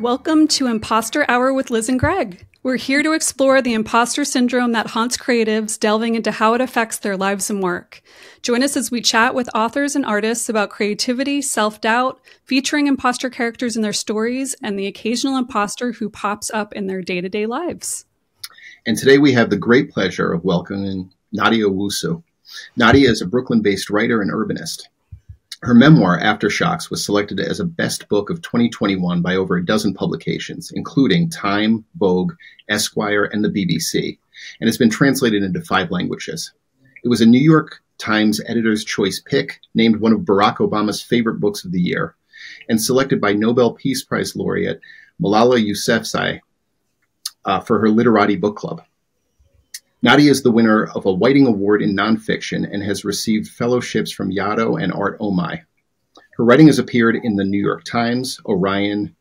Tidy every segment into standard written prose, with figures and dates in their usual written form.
Welcome to Imposter Hour with Liz and Greg. We're here to explore the imposter syndrome that haunts creatives, delving into how it affects their lives and work. Join us as we chat with authors and artists about creativity, self-doubt, featuring imposter characters in their stories, and the occasional imposter who pops up in their day-to-day lives. And today we have the great pleasure of welcoming Nadia Owusu. Nadia is a Brooklyn-based writer and urbanist. Her memoir, Aftershocks, was selected as a best book of 2021 by over a dozen publications, including Time, Vogue, Esquire, and the BBC, and has been translated into 5 languages. It was a New York Times Editor's Choice pick, named one of Barack Obama's favorite books of the year, and selected by Nobel Peace Prize laureate Malala Yousafzai for her Literati book club. Nadia is the winner of a Whiting Award in nonfiction and has received fellowships from Yaddo and Art Omai. Her writing has appeared in the New York Times, Orion,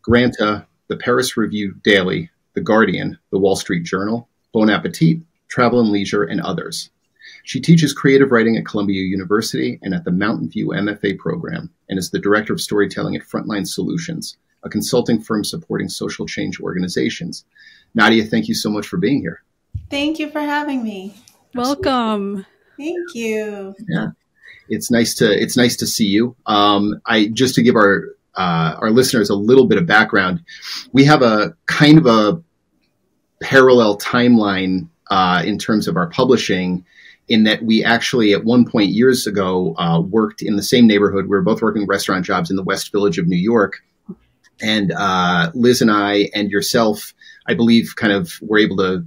Granta, the Paris Review Daily, The Guardian, The Wall Street Journal, Bon Appetit, Travel and Leisure, and others. She teaches creative writing at Columbia University and at the Mountain View MFA program, and is the director of storytelling at Frontline Solutions, a consulting firm supporting social change organizations. Nadia, thank you so much for being here. Thank you for having me. Welcome. Thank you. Yeah, it's nice to see you. I just to give our listeners a little bit of background, we have a kind of a parallel timeline in terms of our publishing, in that we actually at one point years ago worked in the same neighborhood. We were both working restaurant jobs in the West Village of New York, and Liz and I and yourself, I believe, kind of were able to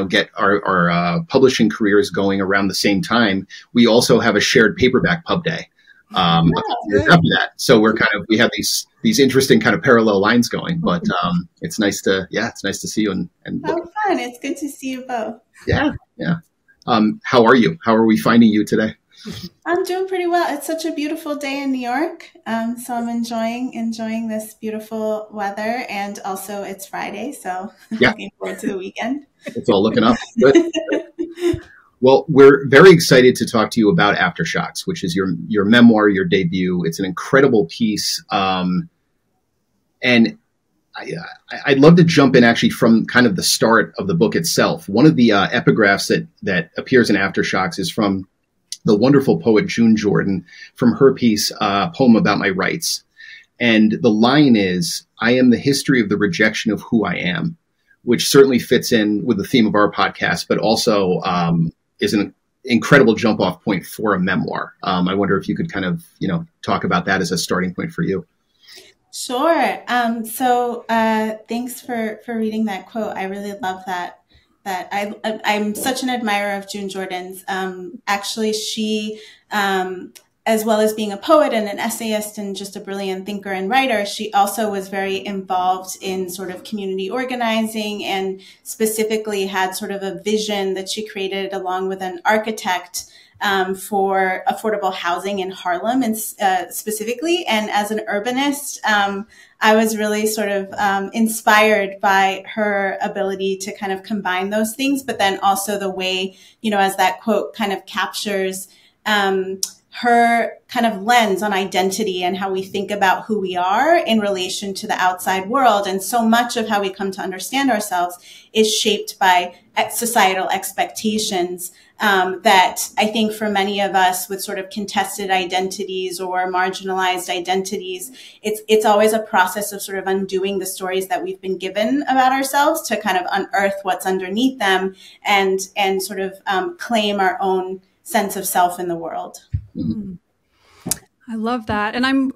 get our publishing careers going around the same time. We also have a shared paperback pub day after that. So we have these interesting kind of parallel lines going, but it's nice to see you and how fun. It's good to see you both. Yeah. How are you? How are we finding you today? I'm doing pretty well. It's such a beautiful day in New York. So I'm enjoying this beautiful weather, and also it's Friday. So looking forward to the weekend. It's all looking up. Good. Well, we're very excited to talk to you about Aftershocks, which is your memoir, your debut. It's an incredible piece. And I'd love to jump in actually from kind of the start of the book itself. One of the epigraphs that appears in Aftershocks is from the wonderful poet June Jordan, from her piece, Poem About My Rights. And the line is, "I am the history of the rejection of who I am," which certainly fits in with the theme of our podcast, but also is an incredible jump off point for a memoir. I wonder if you could kind of, talk about that as a starting point for you. Sure. So thanks for reading that quote. I really love that. I'm such an admirer of June Jordan's. Actually, she, as well as being a poet and an essayist and just a brilliant thinker and writer, she also was very involved in sort of community organizing, and specifically had sort of a vision that she created along with an architect for affordable housing in Harlem, and specifically. And as an urbanist, I was really sort of inspired by her ability to kind of combine those things, but then also the way, as that quote kind of captures her kind of lens on identity and how we think about who we are in relation to the outside world. And so much of how we come to understand ourselves is shaped by societal expectations that I think for many of us with sort of contested identities or marginalized identities, it's always a process of sort of undoing the stories that we've been given about ourselves to kind of unearth what's underneath them and sort of claim our own sense of self in the world. Mm. I love that. And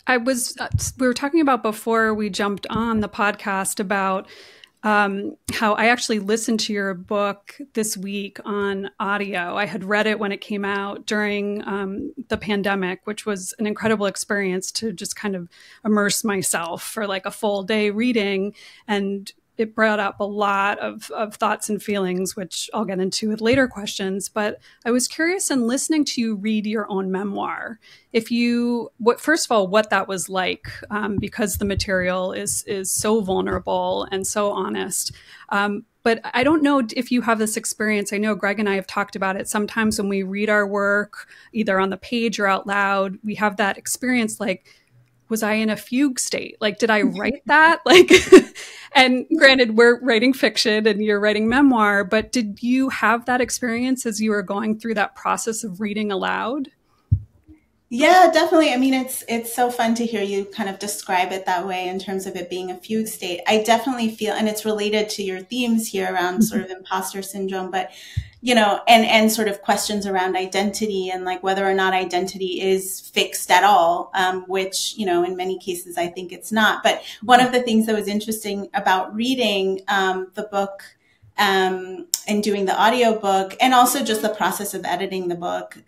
we were talking about before we jumped on the podcast about how I actually listened to your book this week on audio. I had read it when it came out during the pandemic, which was an incredible experience to just kind of immerse myself for like a full day reading. And it brought up a lot of thoughts and feelings, which I'll get into with later questions. But I was curious in listening to you read your own memoir, first of all, what that was like, because the material is so vulnerable and so honest. But I don't know if you have this experience. I know Greg and I have talked about it. Sometimes when we read our work, either on the page or out loud, we have that experience like, was I in a fugue state? Like, did I write that? Like, and granted, we're writing fiction and you're writing memoir, but did you have that experience as you were going through that process of reading aloud? Yeah, definitely. I mean, it's so fun to hear you kind of describe it that way in terms of it being a fugue state. I definitely feel, and it's related to your themes here around sort of imposter syndrome, but and sort of questions around identity and like whether or not identity is fixed at all, which, in many cases, I think it's not. But one of the things that was interesting about reading the book and doing the audiobook and also just the process of editing the book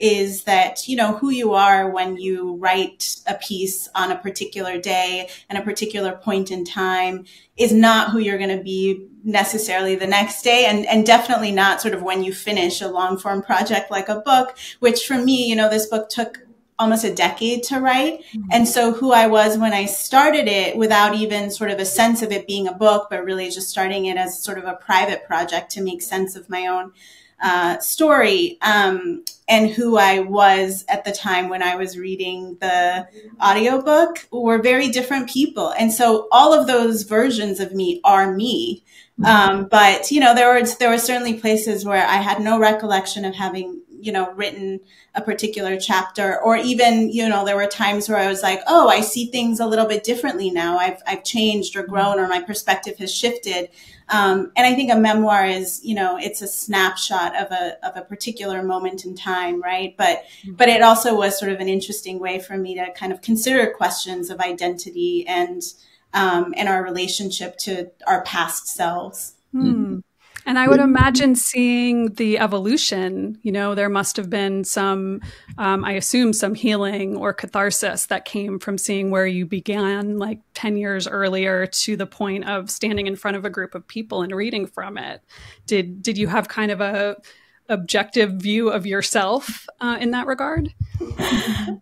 is that, who you are when you write a piece on a particular day and a particular point in time is not who you're going to be necessarily the next day, and definitely not sort of when you finish a long form project like a book, which for me, this book took almost a decade to write. Mm-hmm. And so who I was when I started it without even sort of a sense of it being a book, but really just starting it as sort of a private project to make sense of my own story, and who I was at the time when I was reading the audiobook were very different people. And so all of those versions of me are me. But, there were certainly places where I had no recollection of having, written a particular chapter, or even, there were times where I was like, oh, I see things a little bit differently now. I've changed or grown, or my perspective has shifted. And I think a memoir is, it's a snapshot of a particular moment in time, right? But it also was sort of an interesting way for me to kind of consider questions of identity and our relationship to our past selves. And I would imagine seeing the evolution, there must have been some, I assume some healing or catharsis that came from seeing where you began like 10 years earlier to the point of standing in front of a group of people and reading from it. Did you have kind of a objective view of yourself in that regard?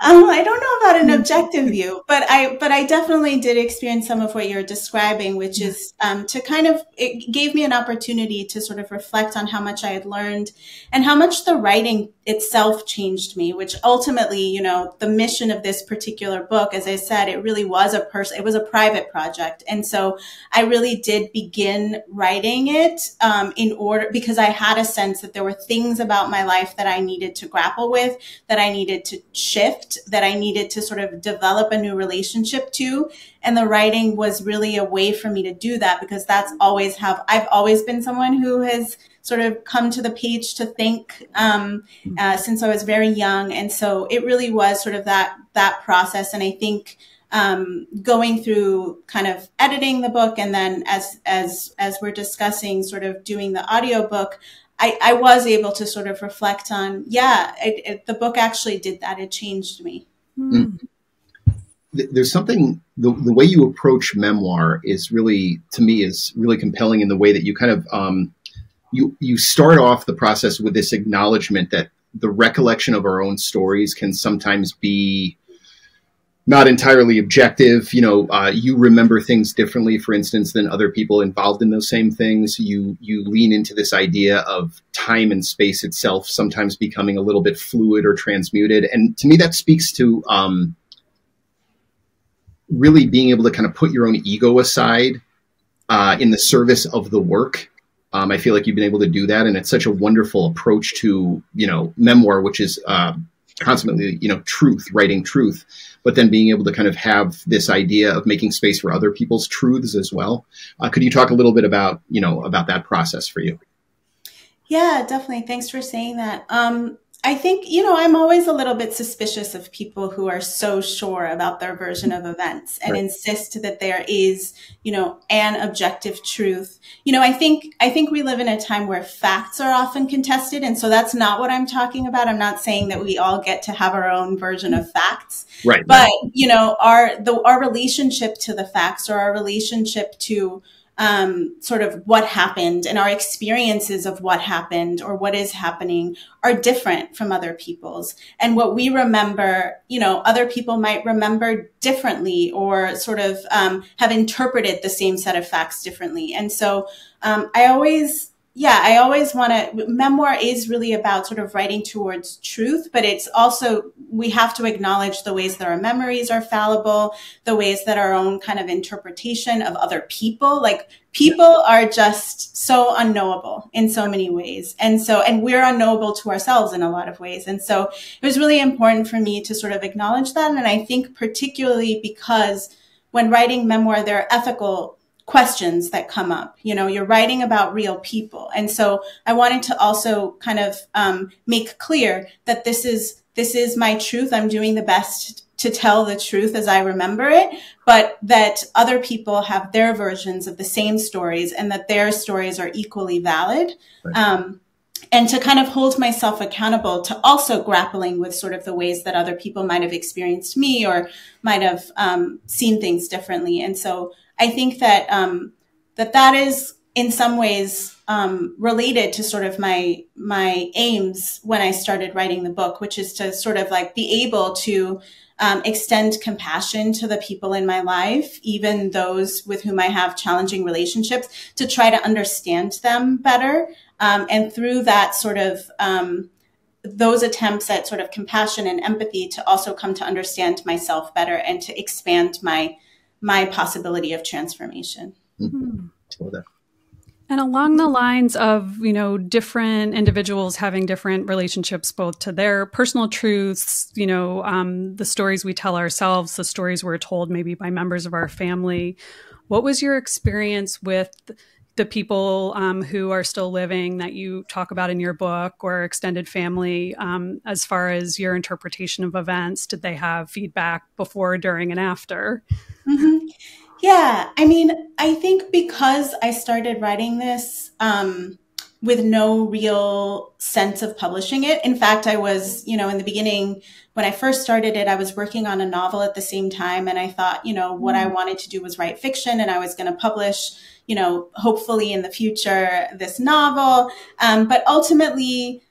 I don't know about an objective view, but I definitely did experience some of what you're describing, which is it gave me an opportunity to sort of reflect on how much I had learned and how much the writing itself changed me, which ultimately, the mission of this particular book, as I said, it really was it was a private project. And so I really did begin writing it because I had a sense that there were things about my life that I needed to grapple with, that I needed to shift, that I needed to sort of develop a new relationship to. And the writing was really a way for me to do that, because I've always been someone who has sort of come to the page to think since I was very young. And so it really was sort of that process. And I think going through kind of editing the book, and then as we're discussing sort of doing the audiobook, I was able to sort of reflect on, the book actually did that. It changed me. There's something, the way you approach memoir is really, to me, is really compelling in the way that you kind of, you start off the process with this acknowledgement that the recollection of our own stories can sometimes be not entirely objective. You remember things differently, for instance, than other people involved in those same things. You lean into this idea of time and space itself sometimes becoming a little bit fluid or transmuted. And to me, that speaks to really being able to kind of put your own ego aside in the service of the work. I feel like you've been able to do that. And it's such a wonderful approach to, memoir, which is constantly, truth, writing truth, but then being able to kind of have this idea of making space for other people's truths as well. Could you talk a little bit about that process for you? Yeah, definitely. Thanks for saying that. I think, I'm always a little bit suspicious of people who are so sure about their version of events and insist that there is, an objective truth. I think we live in a time where facts are often contested. And so that's not what I'm talking about. I'm not saying that we all get to have our own version of facts. Right. But, our relationship to the facts, or our relationship to sort of what happened, and our experiences of what happened or what is happening are different from other people's. And what we remember, other people might remember differently, or sort of have interpreted the same set of facts differently. And so I always yeah, I always want to, memoir is really about sort of writing towards truth, but it's also, we have to acknowledge the ways that our memories are fallible, the ways that our own kind of interpretation of other people, like people are just so unknowable in so many ways. And we're unknowable to ourselves in a lot of ways. And so it was really important for me to sort of acknowledge that. And I think particularly because when writing memoir, there are ethical questions that come up. You know, you're writing about real people. And so I wanted to also kind of make clear that this is my truth. I'm doing the best to tell the truth as I remember it, but that other people have their versions of the same stories and that their stories are equally valid. Right. And to kind of hold myself accountable to also grappling with sort of the ways that other people might have experienced me or might have seen things differently. And so I think that that is in some ways related to sort of my aims when I started writing the book, which is to sort of like be able to extend compassion to the people in my life, even those with whom I have challenging relationships, to try to understand them better. And through that sort of those attempts at sort of compassion and empathy, to also come to understand myself better and to expand my possibility of transformation. Mm-hmm. And along the lines of, you know, different individuals having different relationships, both to their personal truths, you know, the stories we tell ourselves, the stories we're told maybe by members of our family. What was your experience with the people who are still living that you talk about in your book, or extended family, as far as your interpretation of events? Did they have feedback before, during, and after? Mm-hmm. Yeah, I mean, I think because I started writing this with no real sense of publishing it. In fact, I was, you know, in the beginning, when I first started it, I was working on a novel at the same time. And I thought, you know, what I wanted to do was write fiction, and I was going to publish, you know, hopefully in the future, this novel. But ultimately,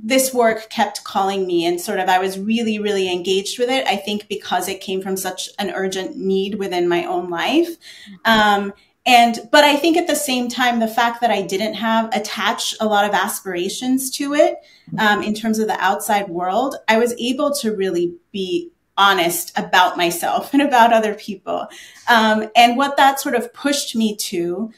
this work kept calling me, and sort of I was really, really engaged with it. I think because it came from such an urgent need within my own life. But I think at the same time, the fact that I didn't attach a lot of aspirations to it in terms of the outside world, I was able to really be honest about myself and about other people. And what that sort of pushed me to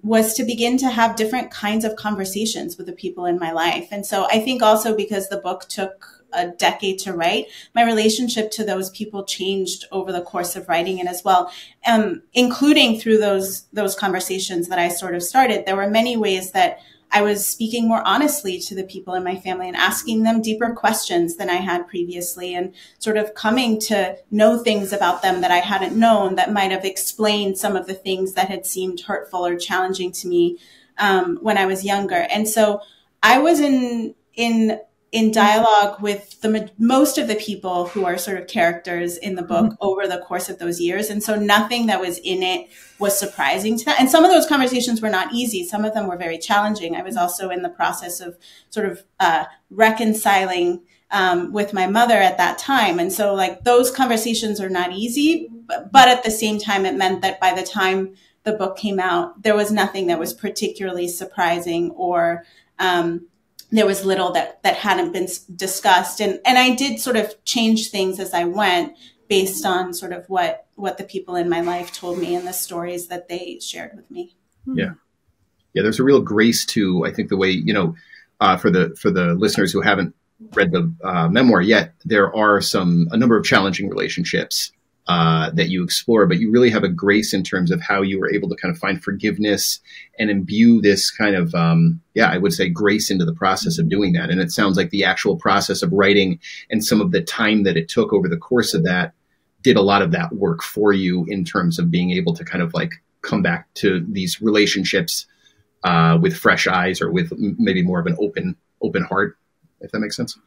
was to begin to have different kinds of conversations with the people in my life. And so I think also because the book took a decade to write, my relationship to those people changed over the course of writing it as well, including through those conversations that I sort of started. There were many ways that I was speaking more honestly to the people in my family and asking them deeper questions than I had previously, and sort of coming to know things about them that I hadn't known that might have explained some of the things that had seemed hurtful or challenging to me when I was younger. And so I was in dialogue with most of the people who are sort of characters in the book over the course of those years. And so nothing that was in it was surprising to that. And some of those conversations were not easy. Some of them were very challenging. I was also in the process of sort of reconciling with my mother at that time. And so like those conversations are not easy, but at the same time, it meant that by the time the book came out, there was nothing that was particularly surprising, or there was little that hadn't been discussed. And I did sort of change things as I went based on sort of what the people in my life told me and the stories that they shared with me. Yeah. Yeah. There's a real grace to, I think, the way, you know, for the listeners who haven't read the memoir yet, there are a number of challenging relationships that you explore, but you really have a grace in terms of how you were able to kind of find forgiveness and imbue this kind of, I would say grace into the process of doing that. And it sounds like the actual process of writing and some of the time that it took over the course of that did a lot of that work for you in terms of being able to kind of like come back to these relationships with fresh eyes, or with maybe more of an open heart, if that makes sense.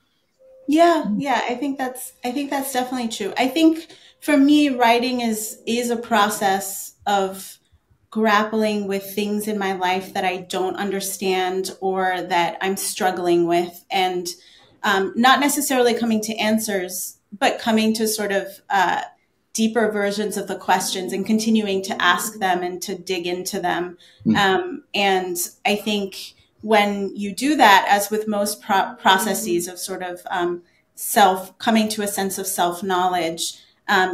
Yeah. I think that's definitely true. I think for me, writing is a process of grappling with things in my life that I don't understand or that I'm struggling with, and not necessarily coming to answers, but coming to sort of deeper versions of the questions and continuing to ask them and to dig into them. And I think when you do that, as with most processes of sort of coming to a sense of self-knowledge,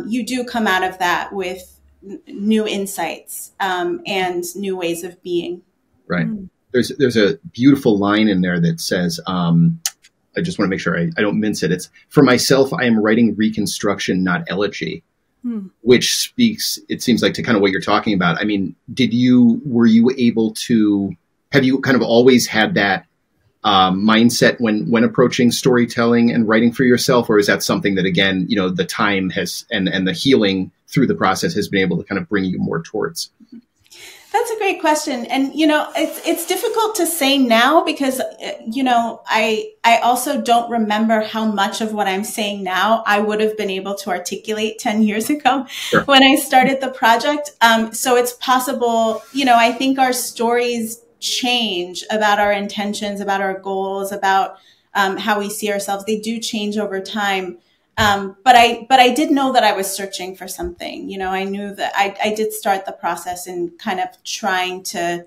you do come out of that with new insights and new ways of being. Right. There's a beautiful line in there that says, I just want to make sure I don't mince it. It's, "For myself, I am writing reconstruction, not elegy," which speaks, it seems like, to kind of what you're talking about. I mean, have you kind of always had that mindset when approaching storytelling and writing for yourself? Or is that something that, again, the time has, and the healing through the process has been able to kind of bring you more towards? That's a great question. And, it's difficult to say now because, I also don't remember how much of what I'm saying now I would have been able to articulate 10 years ago when I started the project. So it's possible, I think our stories change about our intentions, about our goals, about how we see ourselves. They do change over time. But I did know that I was searching for something. I knew that I did start the process in kind of trying to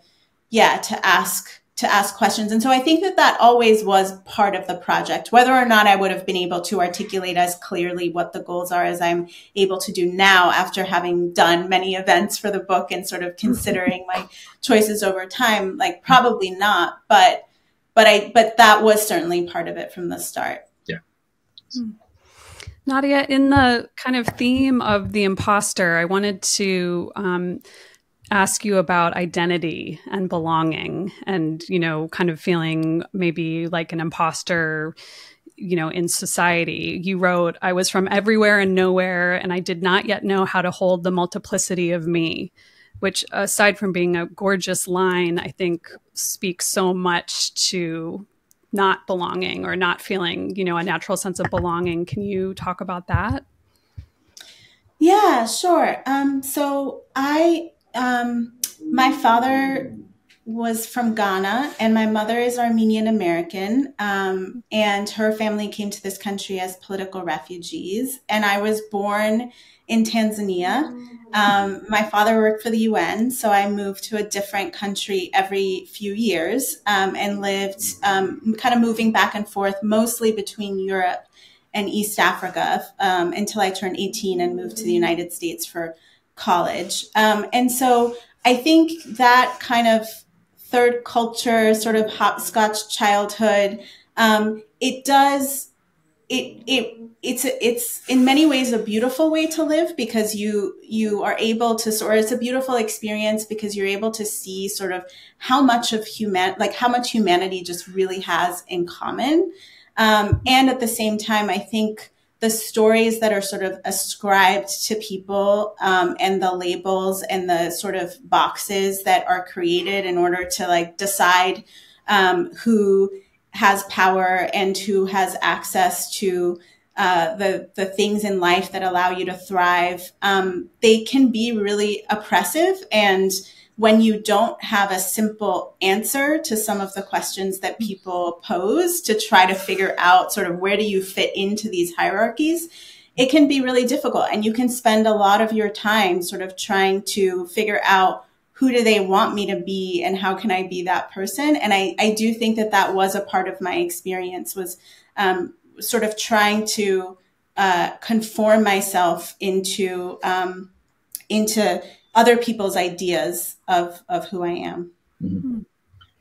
ask questions. And so I think that always was part of the project, whether or not I would have been able to articulate as clearly what the goals are as I'm able to do now after having done many events for the book and sort of considering my choices over time, like probably not, but that was certainly part of it from the start. Yeah. Nadia, in the kind of theme of the imposter, I wanted to ask you about identity and belonging and, kind of feeling maybe like an imposter, in society. You wrote, "I was from everywhere and nowhere, and I did not yet know how to hold the multiplicity of me," which, aside from being a gorgeous line, I think speaks so much to not belonging or not feeling, a natural sense of belonging. Can you talk about that? Yeah, sure. So my father was from Ghana and my mother is Armenian American. And her family came to this country as political refugees. And I was born in Tanzania. My father worked for the UN, so I moved to a different country every few years and lived kind of moving back and forth, mostly between Europe and East Africa until I turned 18 and moved to the United States for college. And so I think that kind of third culture, sort of hopscotch childhood, it's in many ways a beautiful way to live because you are able to, or it's a beautiful experience because you're able to see sort of how much humanity just really has in common. And at the same time, I think the stories that are sort of ascribed to people and the labels and the sort of boxes that are created in order to decide who has power and who has access to the things in life that allow you to thrive, they can be really oppressive. And when you don't have a simple answer to some of the questions that people pose to try to figure out sort of where do you fit into these hierarchies, it can be really difficult. And you can spend a lot of your time sort of trying to figure out who do they want me to be and how can I be that person? And I do think that was a part of my experience was sort of trying to conform myself into other people's ideas of who I am. Mm-hmm.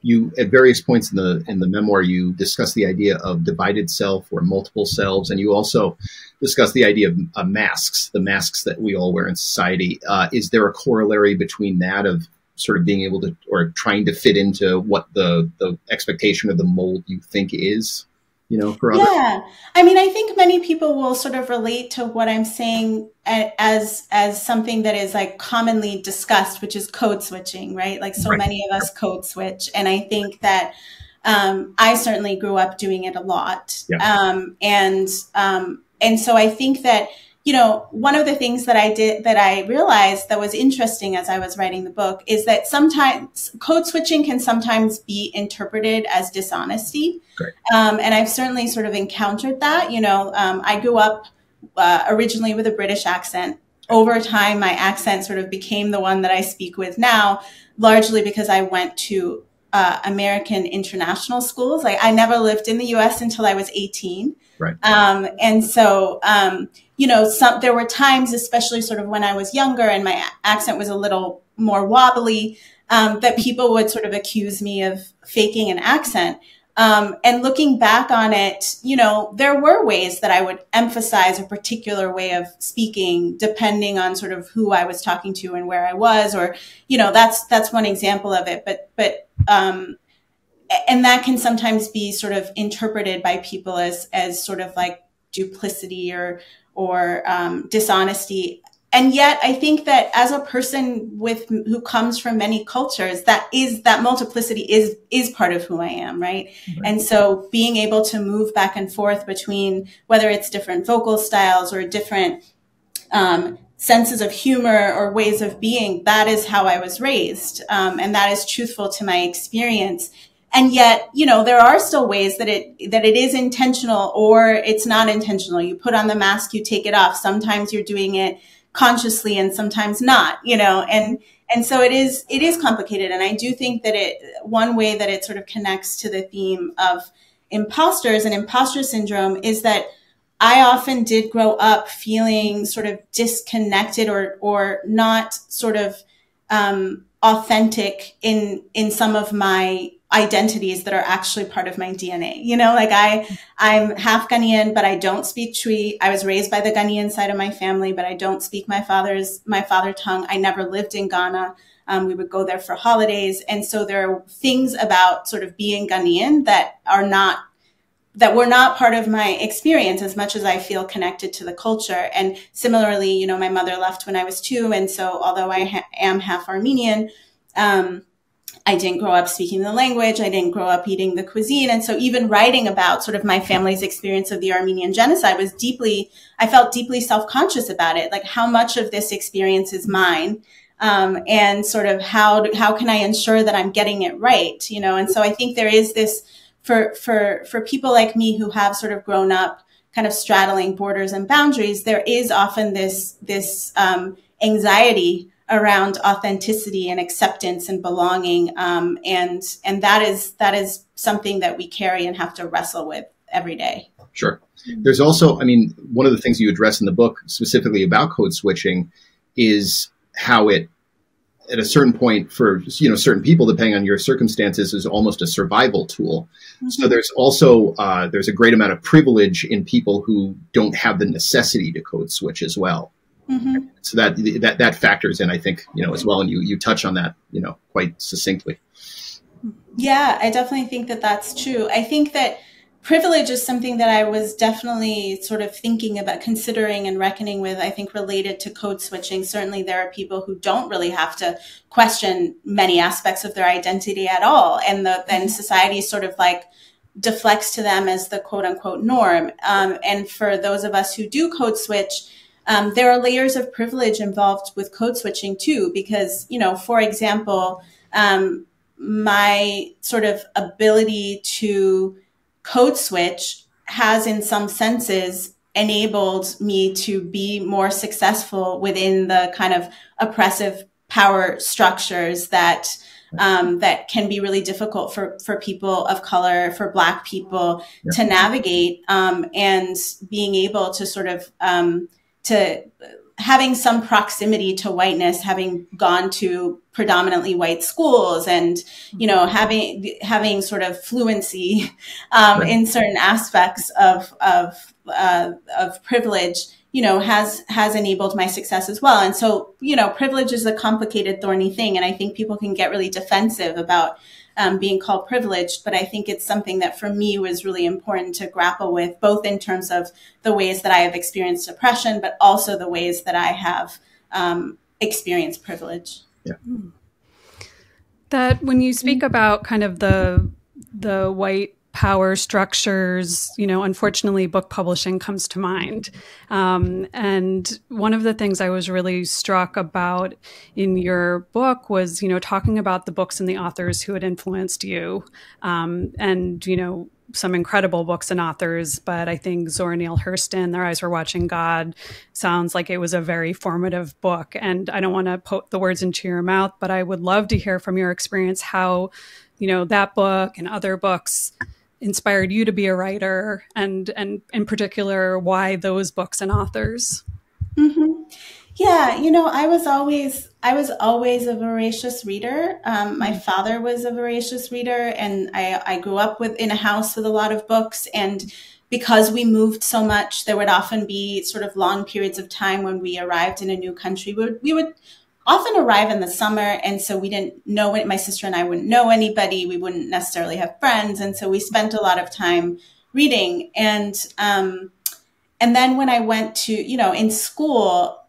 You, at various points in the memoir, you discuss the idea of divided self or multiple selves, and you also discuss the idea of masks, the masks that we all wear in society. Is there a corollary between that of sort of being able to, or trying to fit into what the expectation or the mold you think is, for others? Yeah. I mean, I think many people will sort of relate to what I'm saying as something that is commonly discussed, which is code switching, right? Right. Many of us code switch. And I think that I certainly grew up doing it a lot. Yeah. And so I think that, one of the things that I did that I realized that was interesting as I was writing the book is that sometimes code switching can sometimes be interpreted as dishonesty. Great. And I've certainly sort of encountered that. I grew up originally with a British accent. over time, my accent sort of became the one that I speak with now, largely because I went to American international schools. I never lived in the U.S. until I was 18. Right. And so, there were times, especially sort of when I was younger and my accent was a little more wobbly, that people would sort of accuse me of faking an accent. And looking back on it, there were ways that I would emphasize a particular way of speaking depending on sort of who I was talking to and where I was, or, that's one example of it. But and that can sometimes be sort of interpreted by people as sort of like duplicity or dishonesty. And yet I think that as a person who comes from many cultures, that multiplicity is part of who I am. Right. And so being able to move back and forth between whether it's different vocal styles or different, senses of humor or ways of being, that is how I was raised. And that is truthful to my experience. And yet, there are still ways that it is intentional or it's not intentional. You put on the mask, you take it off. Sometimes you're doing it consciously and sometimes not, and so it is complicated. And I do think that one way that it sort of connects to the theme of imposters and imposter syndrome is that I often did grow up feeling sort of disconnected or not sort of authentic in some of my identities that are actually part of my DNA. I'm half Ghanaian, but I don't speak Twi. I was raised by the Ghanaian side of my family, but I don't speak my father tongue. I never lived in Ghana. We would go there for holidays. And so there are things about sort of being Ghanaian that were not part of my experience as much as I feel connected to the culture. And similarly, my mother left when I was 2. And so although I am half Armenian, I didn't grow up speaking the language. I didn't grow up eating the cuisine. And so even writing about sort of my family's experience of the Armenian genocide I felt deeply self-conscious about it. Like how much of this experience is mine? And sort of how can I ensure that I'm getting it right? And so I think there is this for people like me who have sort of grown up kind of straddling borders and boundaries, there is often this anxiety around authenticity and acceptance and belonging. And that is something that we carry and have to wrestle with every day. Sure. There's also, one of the things you address in the book specifically about code switching is how it, at a certain point for, certain people, depending on your circumstances, is almost a survival tool. Mm-hmm. So there's also, there's a great amount of privilege in people who don't have the necessity to code switch as well. Mm-hmm. So that factors in, I think, as well. And you touch on that, quite succinctly. Yeah, I definitely think that that's true. I think that privilege is something that I was definitely sort of thinking about, considering and reckoning with, I think, related to code switching. Certainly there are people who don't really have to question many aspects of their identity at all. And then society sort of like deflects to them as the quote unquote norm. And for those of us who do code switch, there are layers of privilege involved with code switching too, because, for example, my sort of ability to code switch has in some senses enabled me to be more successful within the kind of oppressive power structures that can be really difficult for people of color, for Black people to navigate, and being able to sort of to having some proximity to whiteness, having gone to predominantly white schools and, having sort of fluency in certain aspects of privilege, has enabled my success as well. And so, privilege is a complicated, thorny thing. And I think people can get really defensive about being called privileged, but I think it's something that for me was really important to grapple with, both in terms of the ways that I have experienced oppression, but also the ways that I have experienced privilege. Yeah. That when you speak about kind of the white power structures, unfortunately, book publishing comes to mind. And one of the things I was really struck about in your book was, talking about the books and the authors who had influenced you. And, some incredible books and authors, but I think Zora Neale Hurston, Their Eyes Were Watching God, sounds like it was a very formative book. And I don't want to put the words into your mouth, but I would love to hear from your experience how, that book and other books inspired you to be a writer, and in particular, why those books and authors. Mm-hmm. Yeah, I was always a voracious reader. My father was a voracious reader, and I grew up in a house with a lot of books. And because we moved so much, there would often be sort of long periods of time when we arrived in a new country. We would often arrive in the summer, and so we didn't know my sister and I wouldn't know anybody. We wouldn't necessarily have friends, and so we spent a lot of time reading. And then when I went to in school,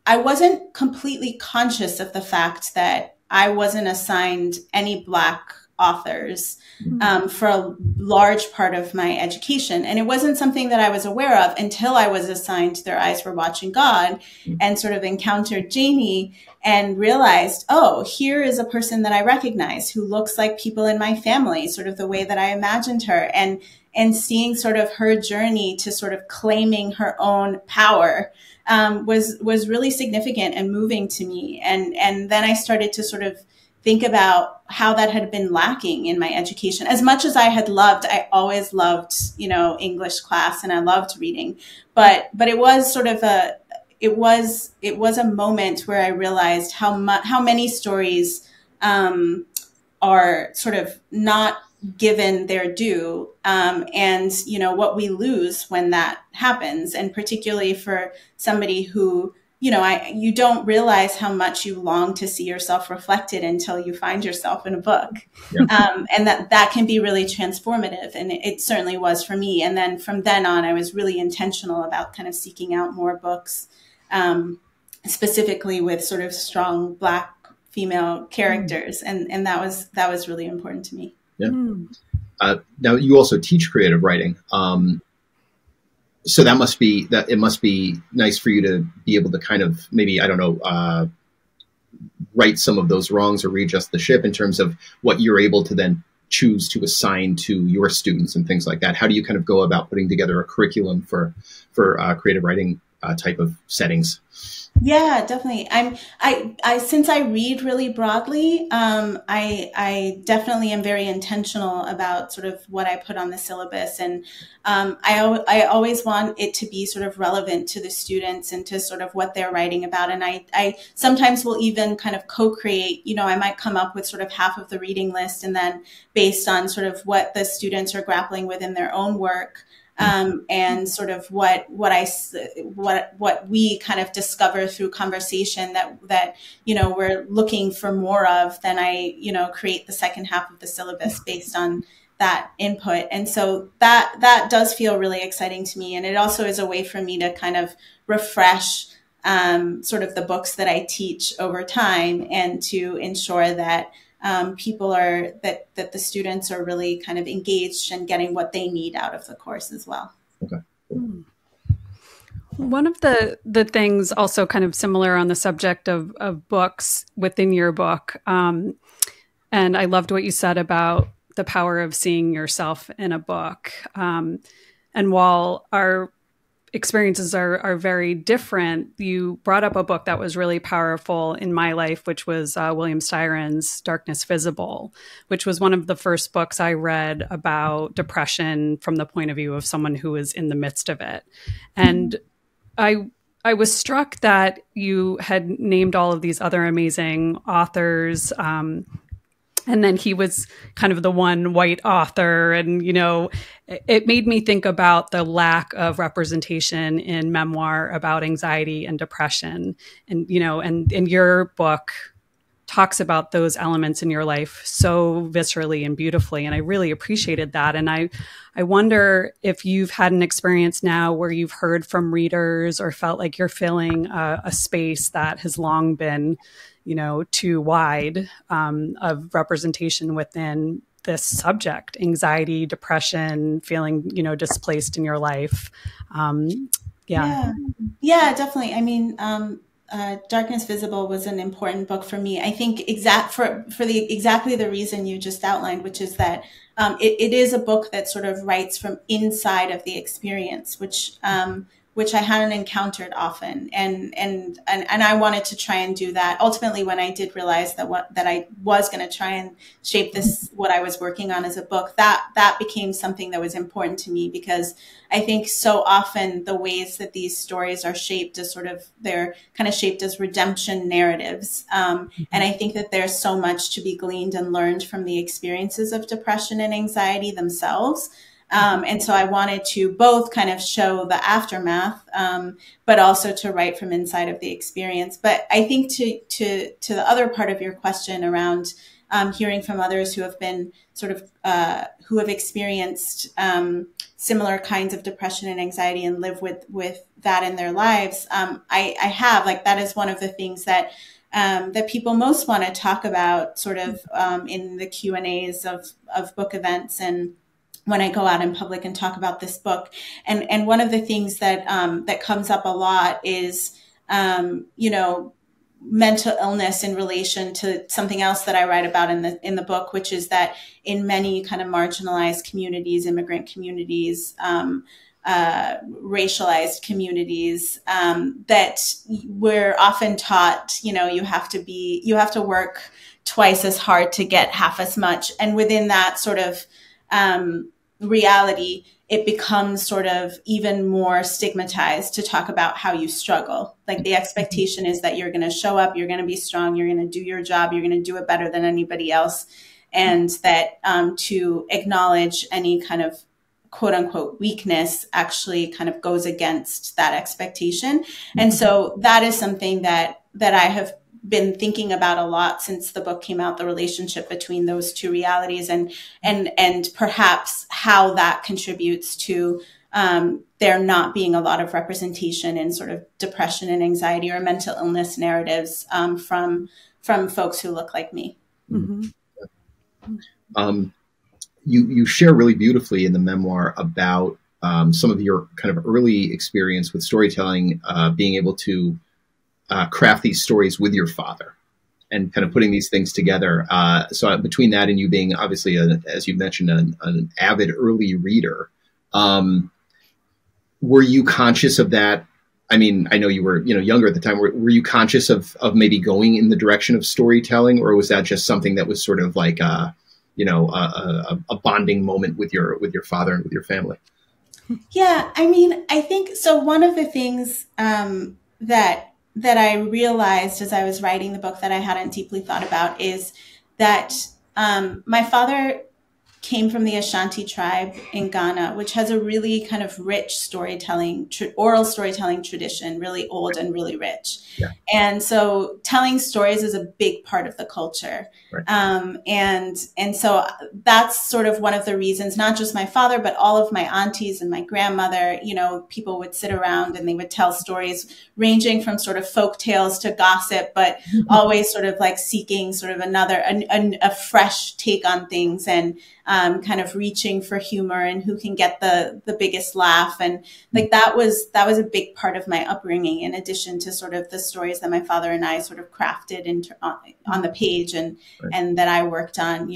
I wasn't completely conscious of the fact that I wasn't assigned any Black authors for a large part of my education. And it wasn't something that I was aware of until I was assigned Their Eyes Were Watching God and sort of encountered Janie and realized, oh, here is a person that I recognize who looks like people in my family, sort of the way that I imagined her. And seeing sort of her journey to sort of claiming her own power was really significant and moving to me. And then I started to sort of think about how that had been lacking in my education. As much as I always loved, English class, and I loved reading, but it was sort of it was a moment where I realized how many stories are sort of not given their due, and what we lose when that happens, and particularly for somebody who you don't realize how much you long to see yourself reflected until you find yourself in a book. Yeah. And that can be really transformative, and it certainly was for me. And then from then on, I was really intentional about kind of seeking out more books, specifically with sort of strong Black female characters, and that was really important to me. Yeah. Now you also teach creative writing, so it must be nice for you to be able to kind of maybe right some of those wrongs or readjust the ship in terms of what you're able to then choose to assign to your students and things like that. How do you kind of go about putting together a curriculum for creative writing type of settings? Yeah, definitely. I since I read really broadly, I definitely am very intentional about sort of what I put on the syllabus, and I always want it to be sort of relevant to the students and to sort of what they're writing about. And I sometimes will even kind of co-create. I might come up with sort of half of the reading list, and then based on sort of what the students are grappling with in their own work. And sort of what we kind of discover through conversation that we're looking for more of, then I create the second half of the syllabus based on that input. And so that does feel really exciting to me, and it also is a way for me to kind of refresh sort of the books that I teach over time, and to ensure that that the students are really kind of engaged and getting what they need out of the course as well. Okay. Cool. One of the things also kind of similar on the subject of books within your book, and I loved what you said about the power of seeing yourself in a book. And while our experiences are very different, you brought up a book that was really powerful in my life, which was William Styron's Darkness Visible, which was one of the first books I read about depression from the point of view of someone who was in the midst of it. And I was struck that you had named all of these other amazing authors, and then he was kind of the one white author. And, it made me think about the lack of representation in memoir about anxiety and depression. And, and your book talks about those elements in your life so viscerally and beautifully. And I really appreciated that. And I wonder if you've had an experience now where you've heard from readers or felt like you're filling a space that has long been too wide of representation within this subject, anxiety, depression, feeling, displaced in your life. Yeah, definitely. I mean, Darkness Visible was an important book for me. I think exactly the reason you just outlined, which is that it is a book that sort of writes from inside of the experience, which I hadn't encountered often, and I wanted to try and do that. Ultimately, when I did realize that I was going to try and shape this, what I was working on as a book, that became something that was important to me, because I think so often the ways that these stories are shaped is they're kind of shaped as redemption narratives. And I think that there's so much to be gleaned and learned from the experiences of depression and anxiety themselves. And so I wanted to both kind of show the aftermath, but also to write from inside of the experience. But I think to the other part of your question around hearing from others who have been who have experienced similar kinds of depression and anxiety and live with that in their lives, I have, that is one of the things that people most want to talk about in the Q&As of book events, and when I go out in public and talk about this book. And one of the things that comes up a lot is, mental illness in relation to something else that I write about in the book, which is that in many kind of marginalized communities, immigrant communities, racialized communities, that we're often taught, you have to work twice as hard to get half as much. And within that sort of reality, it becomes sort of even more stigmatized to talk about how you struggle. Like, the expectation is that you're going to show up, you're going to be strong, you're going to do your job, you're going to do it better than anybody else. And that to acknowledge any kind of quote unquote weakness actually kind of goes against that expectation. And so that is something that I have been thinking about a lot since the book came out, the relationship between those two realities, and perhaps how that contributes to there not being a lot of representation in sort of depression and anxiety or mental illness narratives from folks who look like me. Mm-hmm. You share really beautifully in the memoir about some of your kind of early experience with storytelling, being able to craft these stories with your father and kind of putting these things together. So between that and you being obviously, as you mentioned, an avid early reader, were you conscious of that? I mean, I know you were, younger at the time. Were you conscious of maybe going in the direction of storytelling, or was that just something that was sort of like, a bonding moment with your father and with your family? Yeah, I mean, I think so. One of the things that I realized as I was writing the book that I hadn't deeply thought about is that my father came from the Ashanti tribe in Ghana, which has a really kind of rich storytelling, oral storytelling tradition, really old and really rich. Yeah. And so telling stories is a big part of the culture. Right. And so that's sort of one of the reasons, not just my father, but all of my aunties and my grandmother, people would sit around and they would tell stories ranging from sort of folk tales to gossip, but always sort of like seeking sort of a fresh take on things, and kind of reaching for humor and who can get the biggest laugh. And like that was a big part of my upbringing, in addition to sort of the stories that my father and I sort of crafted on the page and that I worked on,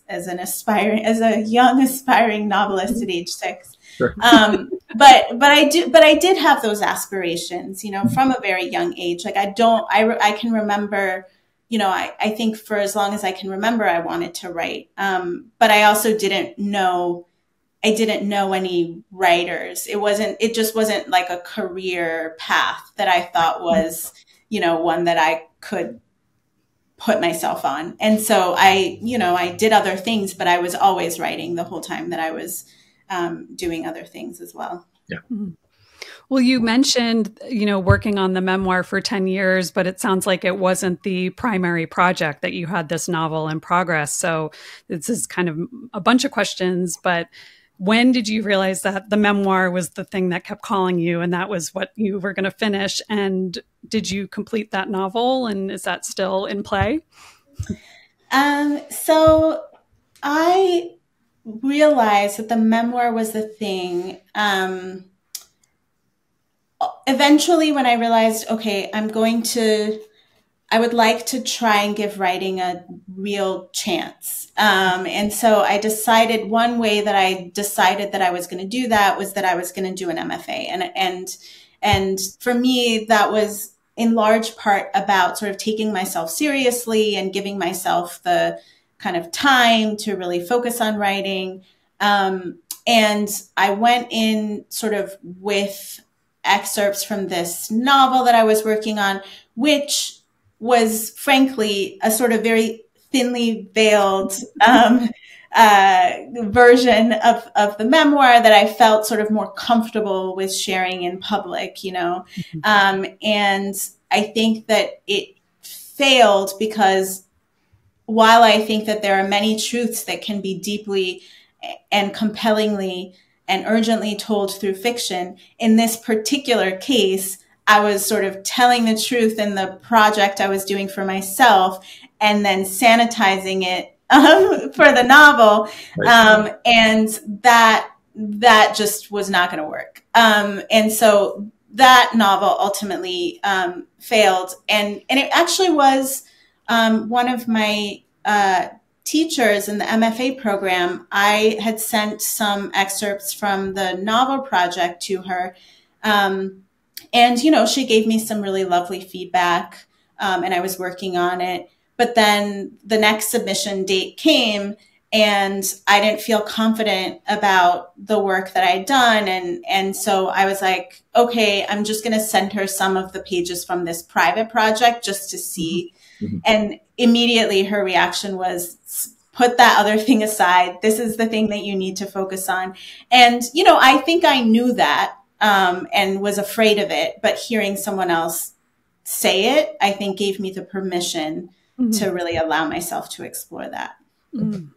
as a young aspiring novelist at age 6. Sure. But I did have those aspirations, from a very young age. Like I can remember, I think for as long as I can remember, I wanted to write. But I also didn't know any writers. It just wasn't like a career path that I thought was, one that I could put myself on. And so I did other things, but I was always writing the whole time that I was doing other things as well. Yeah. Mm-hmm. Well, you mentioned, working on the memoir for 10 years, but it sounds like it wasn't the primary project, that you had this novel in progress. So this is kind of a bunch of questions, but when did you realize that the memoir was the thing that kept calling you and that was what you were going to finish? And did you complete that novel? And is that still in play? So I realized that the memoir was the thing eventually when I realized, okay, I would like to try and give writing a real chance. And so I decided one way that I decided that I was going to do that was that I was going to do an MFA. And for me, that was in large part about sort of taking myself seriously and giving myself the kind of time to really focus on writing. And I went in sort of with excerpts from this novel that I was working on, which was frankly a sort of very thinly veiled version of the memoir that I felt sort of more comfortable with sharing in public, you know. And I think that it failed because while I think that there are many truths that can be deeply and compellingly and urgently told through fiction, in this particular case, I was sort of telling the truth in the project I was doing for myself and then sanitizing it for the novel. Right. And that just was not going to work. And so that novel ultimately failed. And it actually was one of my teachers in the MFA program. I had sent some excerpts from the novel project to her. And, you know, she gave me some really lovely feedback, and I was working on it. But then the next submission date came and I didn't feel confident about the work that I'd done. And so I was like, okay, I'm just going to send her some of the pages from this private project just to see. Mm-hmm. And immediately her reaction was, put that other thing aside. This is the thing that you need to focus on. And, you know, I think I knew that. And was afraid of it, but hearing someone else say it, I think gave me the permission to really allow myself to explore that. Mm.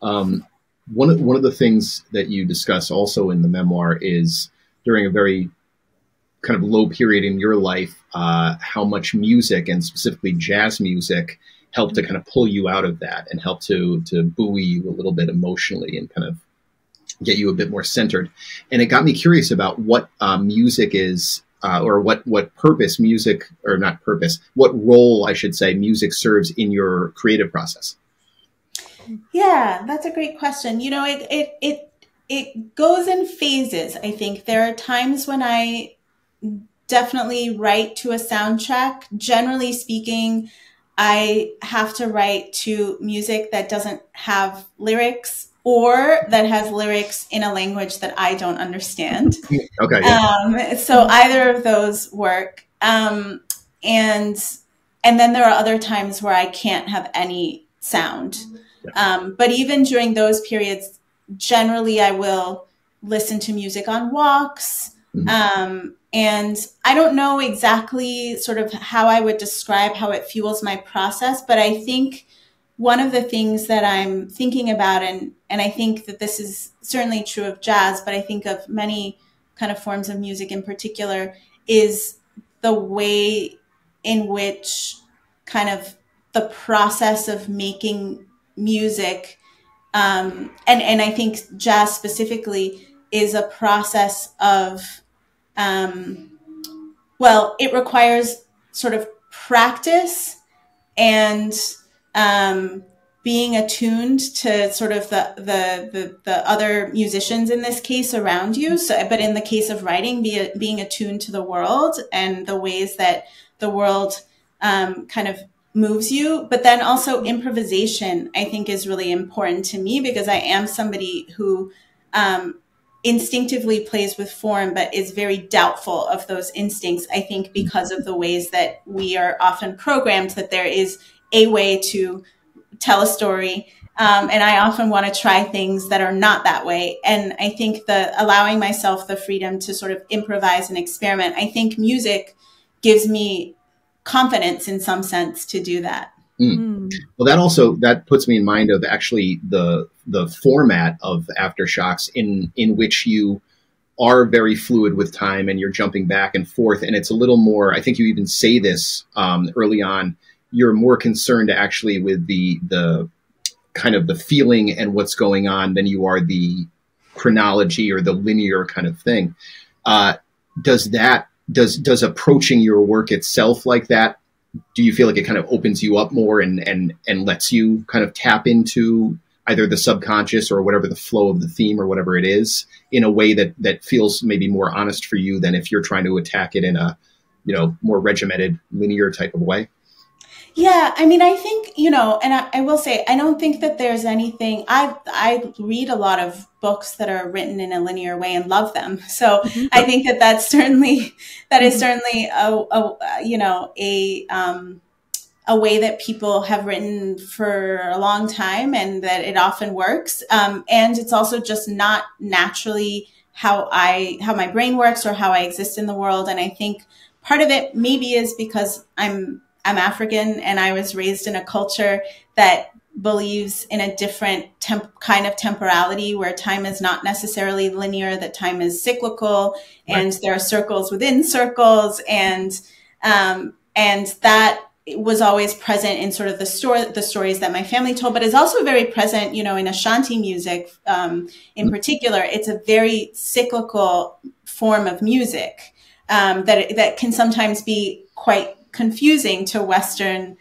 One of the things that you discuss also in the memoir is during a very kind of low period in your life, how much music and specifically jazz music helped to kind of pull you out of that and help to buoy you a little bit emotionally and kind of get you a bit more centered. And it got me curious about what music is, or what purpose music, or not purpose, what role I should say music serves in your creative process. Yeah, that's a great question. You know, it goes in phases. I think there are times when I definitely write to a soundtrack. Generally speaking, I have to write to music that doesn't have lyrics or that has lyrics in a language that I don't understand. Okay. Yeah. So either of those work. And then there are other times where I can't have any sound. Yeah. But even during those periods, generally I will listen to music on walks. Mm-hmm. And I don't know exactly sort of how I would describe how it fuels my process, but I think one of the things that I'm thinking about, and I think that this is certainly true of jazz, but I think of many kind of forms of music in particular, is the way in which kind of the process of making music, and I think jazz specifically is a process of, well, it requires sort of practice and being attuned to sort of the other musicians in this case around you. So, but in the case of writing, being attuned to the world and the ways that the world kind of moves you. But then also improvisation, I think, is really important to me because I am somebody who instinctively plays with form, but is very doubtful of those instincts, I think, because of the ways that we are often programmed that there is a way to tell a story. And I often want to try things that are not that way. And I think allowing myself the freedom to sort of improvise and experiment, I think music gives me confidence in some sense to do that. Mm. Well, that puts me in mind of actually the format of Aftershocks in which you are very fluid with time and you're jumping back and forth. And it's a little more, I think you even say this early on, you're more concerned actually with the kind of the feeling and what's going on than you are the chronology or the linear kind of thing. does approaching your work itself like that, do you feel like it kind of opens you up more and lets you kind of tap into either the subconscious or whatever the flow of the theme or whatever it is in a way that feels maybe more honest for you than if you're trying to attack it in a, more regimented, linear type of way? Yeah, I mean, I think, and I will say, I don't think that there's anything, I read a lot of books that are written in a linear way and love them. So I think that is certainly a way that people have written for a long time and that it often works. And it's also just not naturally how my brain works or how I exist in the world. And I think part of it maybe is because I'm African and I was raised in a culture that believes in a different kind of temporality where time is not necessarily linear, that time is cyclical, and there are circles within circles. And that was always present in sort of the stories that my family told, but is also very present, in Ashanti music, in particular. It's a very cyclical form of music, that can sometimes be quite confusing to Western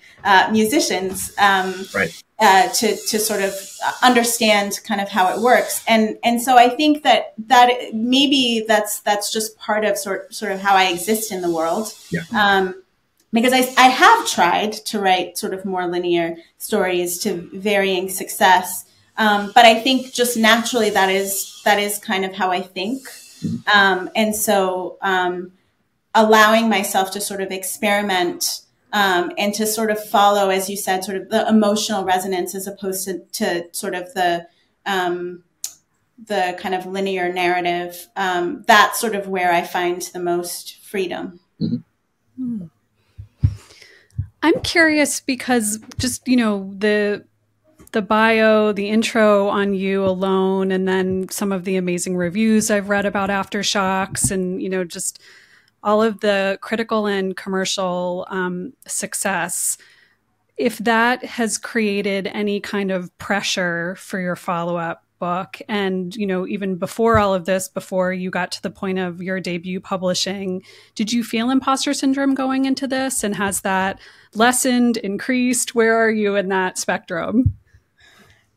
musicians, to sort of understand kind of how it works. And so I think that maybe that's just part of sort of how I exist in the world. Yeah. Because I have tried to write sort of more linear stories to varying success. But I think just naturally that is kind of how I think. And so, allowing myself to sort of experiment, and to sort of follow, as you said, sort of the emotional resonance as opposed to sort of the kind of linear narrative. That's sort of where I find the most freedom. Mm-hmm. I'm curious because just, the bio, the intro on you alone, and then some of the amazing reviews I've read about Aftershocks and, just all of the critical and commercial success, if that has created any kind of pressure for your follow-up book, and, even before all of this, before you got to the point of your debut publishing, did you feel imposter syndrome going into this? And has that lessened, increased? Where are you in that spectrum?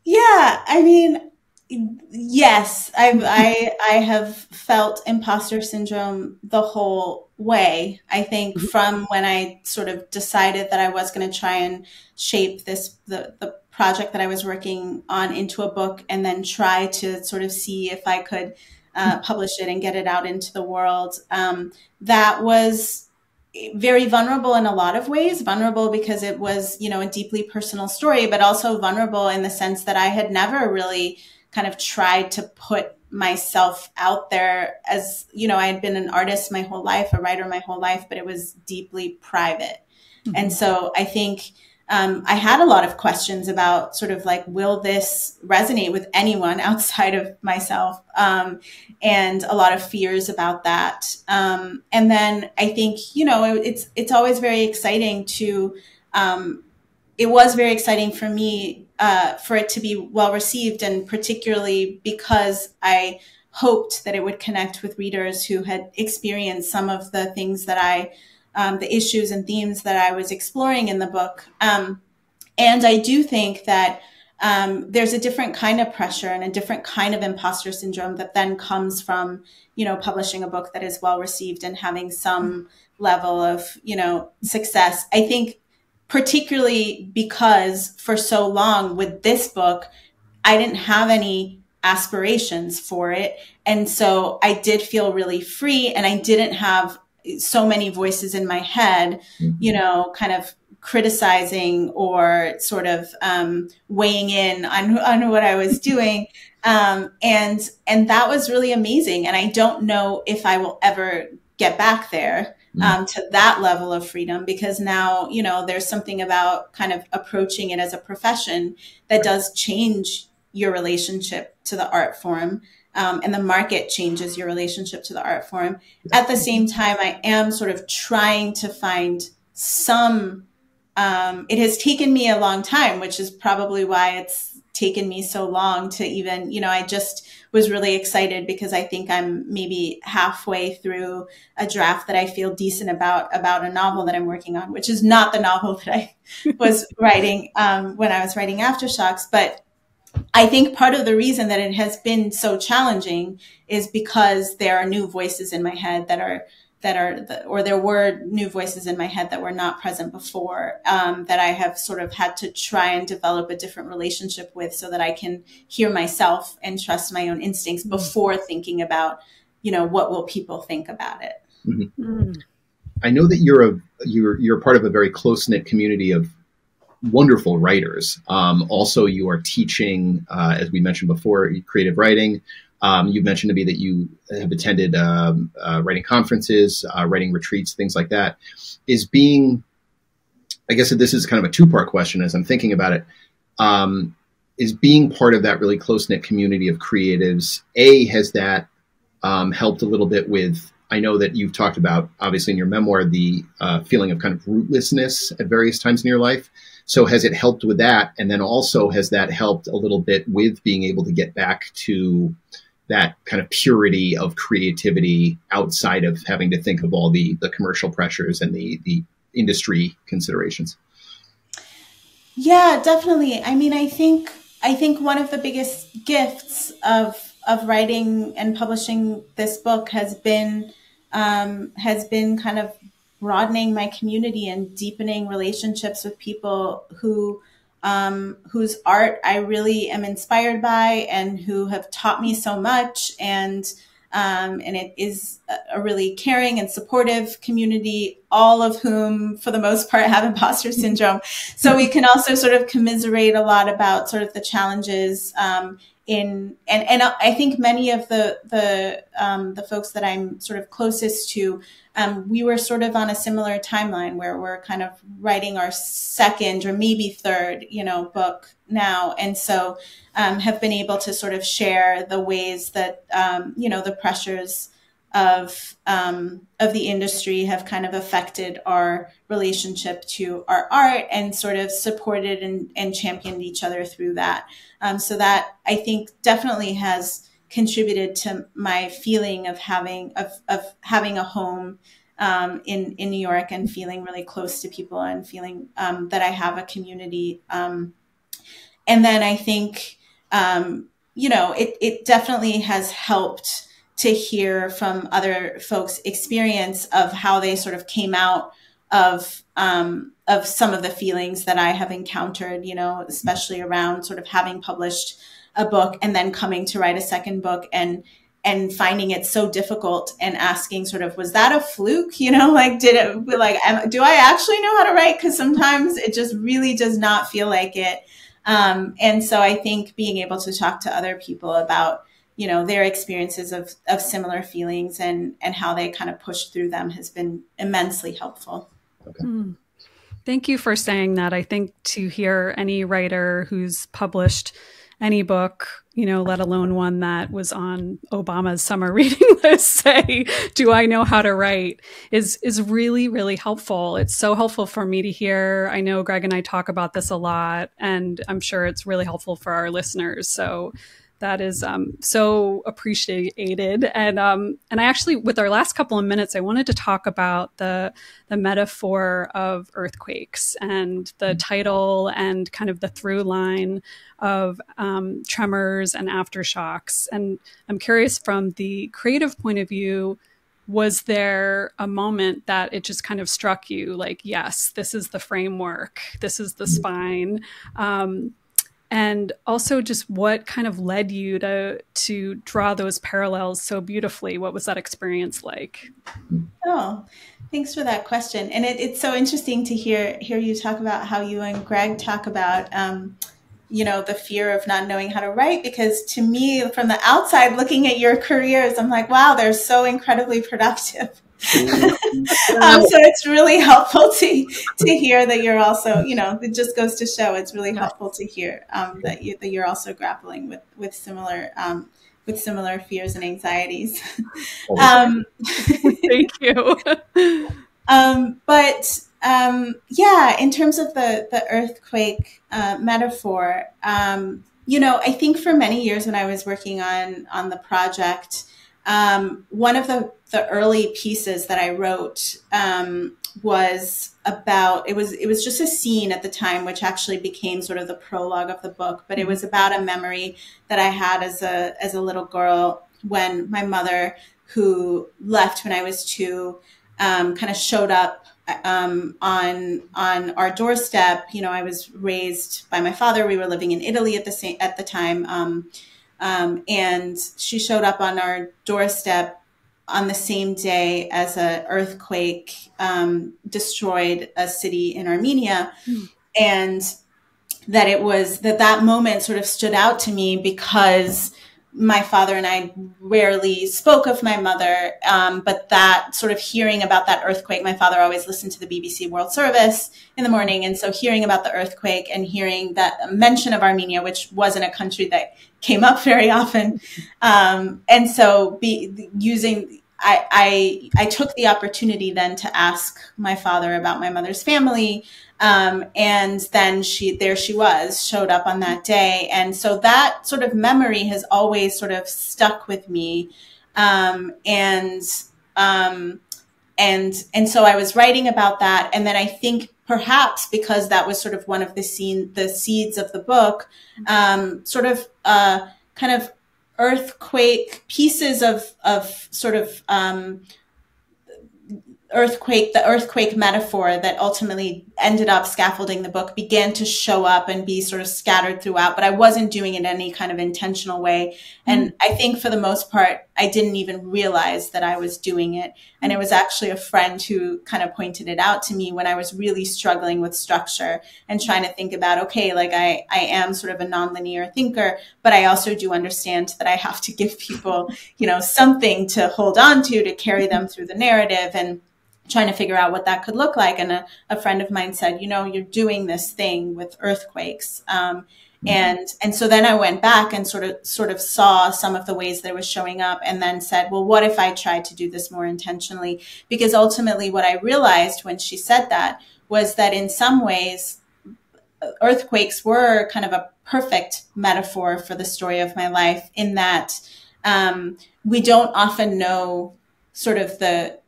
Yeah, I mean, yes, I have felt imposter syndrome the whole way. I think from when I sort of decided that I was going to try and shape the project that I was working on into a book, and then try to sort of see if I could publish it and get it out into the world. That was very vulnerable in a lot of ways. Vulnerable because it was, a deeply personal story, but also vulnerable in the sense that I had never really kind of tried to put myself out there as, I had been an artist my whole life, a writer my whole life, but it was deeply private. Mm-hmm. And so I think I had a lot of questions about sort of like, will this resonate with anyone outside of myself? And a lot of fears about that. And then I think, it's always very exciting it was very exciting for me for it to be well received, and particularly because I hoped that it would connect with readers who had experienced some of the things that the issues and themes that I was exploring in the book. And I do think that there's a different kind of pressure and a different kind of imposter syndrome that then comes from, publishing a book that is well received and having some level of, success. I think particularly because for so long with this book, I didn't have any aspirations for it. And so I did feel really free, and I didn't have so many voices in my head, kind of criticizing or sort of weighing in on what I was doing. And that was really amazing. And I don't know if I will ever get back there to that level of freedom, because now, there's something about kind of approaching it as a profession that does change your relationship to the art form. And the market changes your relationship to the art form. At the same time, I am sort of trying to find some, it has taken me a long time, which is probably why it's taken me so long to even, I just was really excited because I think I'm maybe halfway through a draft that I feel decent about a novel that I'm working on, which is not the novel that I was writing when I was writing Aftershocks. But I think part of the reason that it has been so challenging is because there are new voices in my head or there were new voices in my head that were not present before, that I have sort of had to try and develop a different relationship with so that I can hear myself and trust my own instincts before thinking about, what will people think about it? Mm-hmm. Mm. I know that you're part of a very close-knit community of wonderful writers. Also, you are teaching, as we mentioned before, creative writing. You mentioned to me that you have attended writing conferences, writing retreats, things like that. I guess this is kind of a two-part question as I'm thinking about it, is being part of that really close-knit community of creatives, has that helped a little bit with, I know that you've talked about, obviously in your memoir, the feeling of kind of rootlessness at various times in your life. So has it helped with that? And then also, has that helped a little bit with being able to get back to that kind of purity of creativity outside of having to think of all the commercial pressures and the industry considerations? Yeah, definitely. I mean, I think one of the biggest gifts of writing and publishing this book has been kind of broadening my community and deepening relationships with people whose art I really am inspired by and who have taught me so much. And it is a really caring and supportive community, all of whom, for the most part, have imposter syndrome. So we can also sort of commiserate a lot about sort of the challenges and I think many of the folks that I'm sort of closest to, we were sort of on a similar timeline where we're kind of writing our second or maybe third, book now. And so have been able to sort of share the ways that, the pressures of the industry have kind of affected our relationship to our art and sort of supported and championed each other through that. So that I think definitely has contributed to my feeling of having a home in New York and feeling really close to people and feeling that I have a community. And then I think, it definitely has helped to hear from other folks' experience of how they sort of came out of some of the feelings that I have encountered, especially around sort of having published a book and then coming to write a second book and finding it so difficult and asking sort of, was that a fluke? Do I actually know how to write? Because sometimes it just really does not feel like it. And so I think being able to talk to other people about, their experiences of similar feelings and how they kind of push through them has been immensely helpful. Okay. Thank you for saying that. I think to hear any writer who's published any book, let alone one that was on Obama's summer reading list, say, do I know how to write, is really, really helpful. It's so helpful for me to hear. I know Greg and I talk about this a lot, and I'm sure it's really helpful for our listeners. So that is so appreciated. And I actually, with our last couple of minutes, I wanted to talk about the metaphor of earthquakes and the title and kind of the through line of tremors and aftershocks. And I'm curious, from the creative point of view, was there a moment that it just kind of struck you like, yes, this is the framework, this is the spine? And also just what kind of led you to draw those parallels so beautifully? What was that experience like? Oh, thanks for that question. And it's so interesting to hear you talk about how you and Greg talk about, the fear of not knowing how to write, because to me, from the outside looking at your careers, I'm like, wow, they're so incredibly productive. So it's really helpful to hear that you're also, it just goes to show it's really helpful to hear that you're also grappling with similar fears and anxieties. Thank you. But in terms of the earthquake metaphor, I think for many years when I was working on the project, one of the early pieces that I wrote was about, it was just a scene at the time, which actually became sort of the prologue of the book, but it was about a memory that I had as a little girl when my mother, who left when I was 2, kind of showed up on our doorstep. I was raised by my father. We were living in Italy at the time. And she showed up on our doorstep on the same day as an earthquake destroyed a city in Armenia. And that moment sort of stood out to me because my father and I rarely spoke of my mother, but that sort of hearing about that earthquake, my father always listened to the BBC World Service in the morning. And so hearing about the earthquake and hearing that mention of Armenia, which wasn't a country that came up very often. And so I took the opportunity then to ask my father about my mother's family. And then she showed up on that day. And so that sort of memory has always sort of stuck with me. And so I was writing about that. And then I think perhaps because that was sort of one of the seeds of the book, kind of earthquake pieces of sort of, the earthquake metaphor that ultimately ended up scaffolding the book began to show up and be sort of scattered throughout, but I wasn't doing it in any kind of intentional way. And I think for the most part, I didn't even realize that I was doing it. And it was actually a friend who kind of pointed it out to me when I was really struggling with structure and trying to think about, okay, like I am sort of a nonlinear thinker, but I also do understand that I have to give people, something to hold on to carry them through the narrative, and trying to figure out what that could look like. And a friend of mine said, you're doing this thing with earthquakes. And so then I went back and sort of saw some of the ways they were showing up, and then said, well, what if I tried to do this more intentionally? Because ultimately what I realized when she said that was that in some ways, earthquakes were kind of a perfect metaphor for the story of my life, in that we don't often know sort of the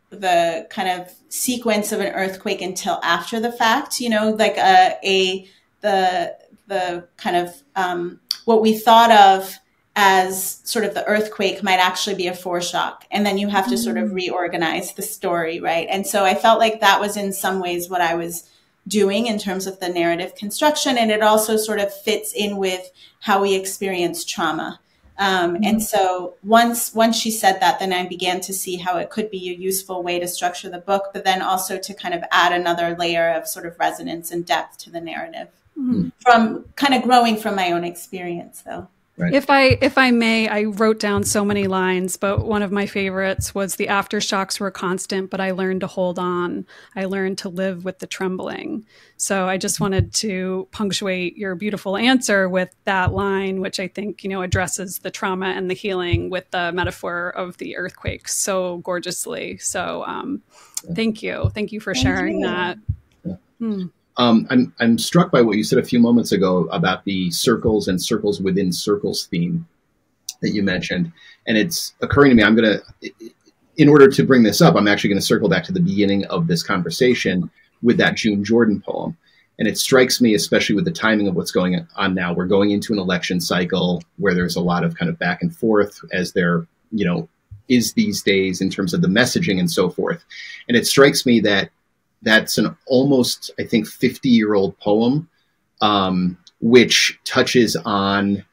kind of sequence of an earthquake until after the fact, like the kind of what we thought of as sort of the earthquake might actually be a foreshock. And then you have to sort of reorganize the story, right? And so I felt like that was in some ways what I was doing in terms of the narrative construction. And it also sort of fits in with how we experience trauma. And so once she said that, then I began to see how it could be a useful way to structure the book, but then also to kind of add another layer of sort of resonance and depth to the narrative from kind of growing from my own experience, though. Right. If I may, I wrote down so many lines, but one of my favorites was the aftershocks were constant, but I learned to hold on. I learned to live with the trembling. So I just wanted to punctuate your beautiful answer with that line, which I think, addresses the trauma and the healing with the metaphor of the earthquake so gorgeously. So thank you. Thank you for sharing that. Yeah. I'm struck by what you said a few moments ago about the circles and circles within circles theme that you mentioned. And it's occurring to me, in order to bring this up, I'm actually going to circle back to the beginning of this conversation with that June Jordan poem. And it strikes me, especially with the timing of what's going on now, we're going into an election cycle where there's a lot of kind of back and forth, as there, is these days in terms of the messaging and so forth. And it strikes me that that's an almost, I think, 50-year-old poem, which touches on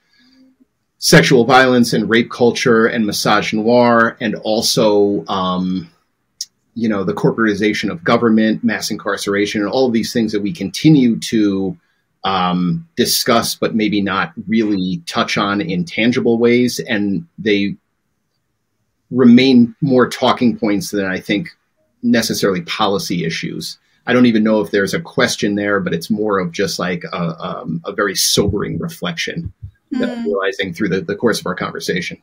sexual violence and rape culture and misogynoir, and also, the corporatization of government, mass incarceration, and all of these things that we continue to discuss, but maybe not really touch on in tangible ways. And they remain more talking points than I think necessarily policy issues. I don't even know if there's a question there, but it's more of just like a very sobering reflection that I'm realizing through the course of our conversation,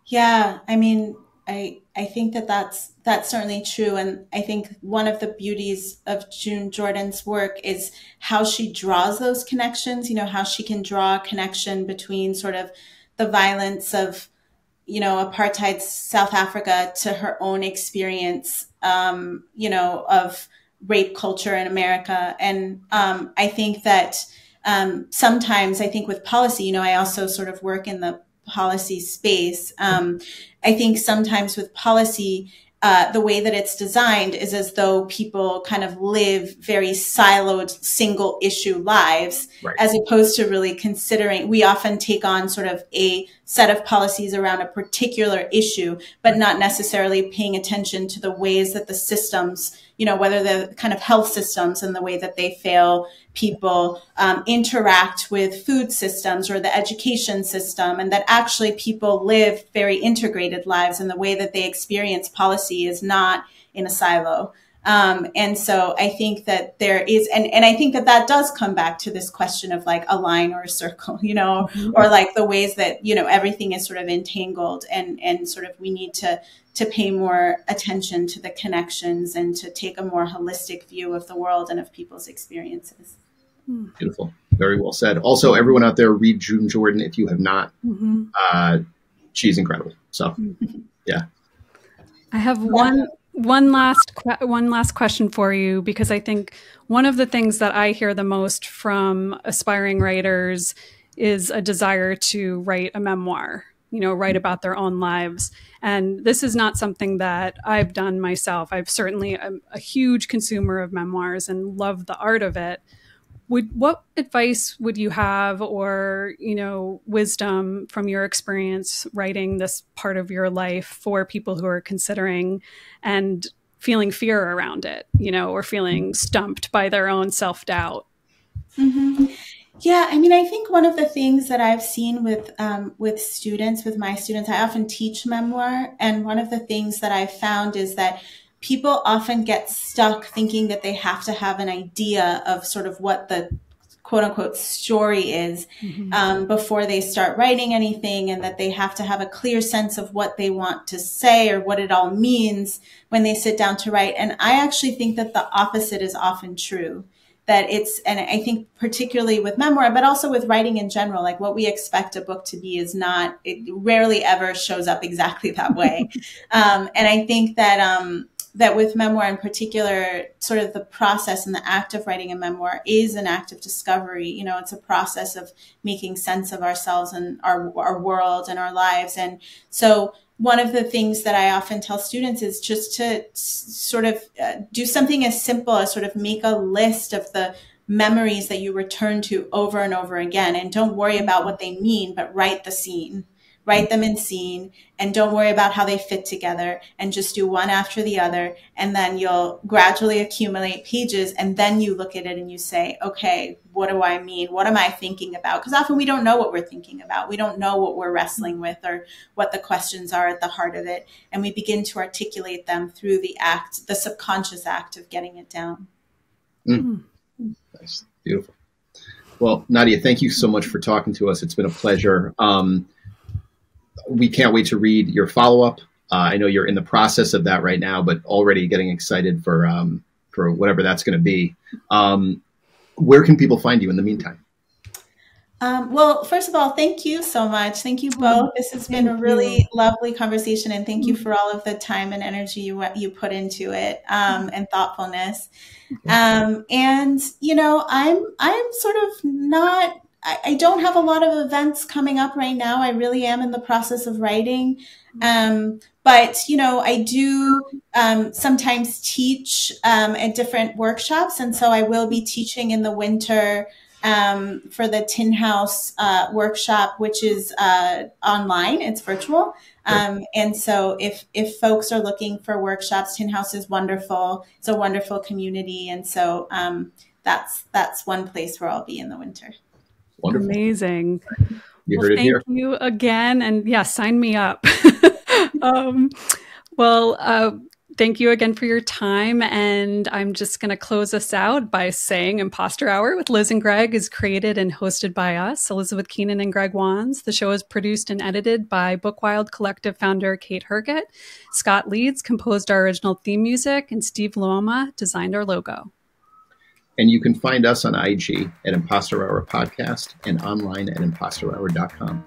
Yeah. I mean, I think that that's certainly true. And I think one of the beauties of June Jordan's work is how she draws those connections, how she can draw a connection between sort of the violence of, apartheid South Africa to her own experience, of rape culture in America. And I think that sometimes I think with policy, I also sort of work in the policy space. I think sometimes with policy, the way that it's designed is as though people kind of live very siloed, single issue lives, right, as opposed to really considering. We often take on sort of a set of policies around a particular issue, but not necessarily paying attention to the ways that the systems, whether the kind of health systems and the way that they fail people interact with food systems or the education system, and that actually people live very integrated lives, and the way that they experience policy is not in a silo. And so I think that there is, and I think that does come back to this question of like a line or a circle, mm-hmm. or like the ways that, everything is sort of entangled, and sort of we need to pay more attention to the connections and to take a more holistic view of the world and of people's experiences. Beautiful. Very well said. Also, everyone out there, read June Jordan if you have not. Mm-hmm. She's incredible. So, yeah. I have one last question for you, because I think one of the things that I hear the most from aspiring writers is a desire to write a memoir, write about their own lives. And this is not something that I've done myself. I've certainly am a huge consumer of memoirs and love the art of it. What advice would you have, or, wisdom from your experience writing this part of your life for people who are considering and feeling fear around it, or feeling stumped by their own self-doubt? Mm-hmm. Yeah, I mean, I think one of the things that I've seen with students, with my students, I often teach memoir. And one of the things that I've found is that people often get stuck thinking that they have to have an idea of sort of what the quote unquote story is, mm-hmm. Before they start writing anything, and that they have to have a clear sense of what they want to say or what it all means when they sit down to write. And I actually think that the opposite is often true. That it's, and I think particularly with memoir, but also with writing in general, like what we expect a book to be is not, it rarely ever shows up exactly that way. And I think that with memoir in particular, sort of the process and the act of writing a memoir is an act of discovery. It's a process of making sense of ourselves and our world and our lives. And so one of the things that I often tell students is just to sort of do something as simple as sort of make a list of the memories that you return to over and over again. And don't worry about what they mean, but write the scene. Write them in scene, and don't worry about how they fit together, and just do one after the other. And then you'll gradually accumulate pages, and then you look at it and you say, okay, what do I mean? What am I thinking about? Because often we don't know what we're thinking about. We don't know what we're wrestling with or what the questions are at the heart of it. And we begin to articulate them through the subconscious act of getting it down. Nice. Beautiful. Well, Nadia, thank you so much for talking to us. It's been a pleasure. We can't wait to read your follow-up. I know you're in the process of that right now, but already getting excited for whatever that's going to be. Where can people find you in the meantime? Well, first of all, thank you so much. Thank you both. This has been a really lovely conversation, and thank you for all of the time and energy you put into it, and thoughtfulness. And I'm sort of not. I don't have a lot of events coming up right now. I really am in the process of writing. But, I do sometimes teach at different workshops. And so I will be teaching in the winter for the Tin House workshop, which is online. It's virtual. And so if folks are looking for workshops, Tin House is wonderful. It's a wonderful community. And so that's one place where I'll be in the winter. Wonderful. Amazing. You heard it here. Thank you again. And yeah, sign me up. thank you again for your time. And I'm just going to close us out by saying Imposter Hour with Liz and Greg is created and hosted by us, Elizabeth Keenan and Greg Wands. The show is produced and edited by Bookwild Collective founder Kate Herget. Scott Leeds composed our original theme music, and Steve Luoma designed our logo. And you can find us on IG at Imposter Hour Podcast and online at imposterhour.com.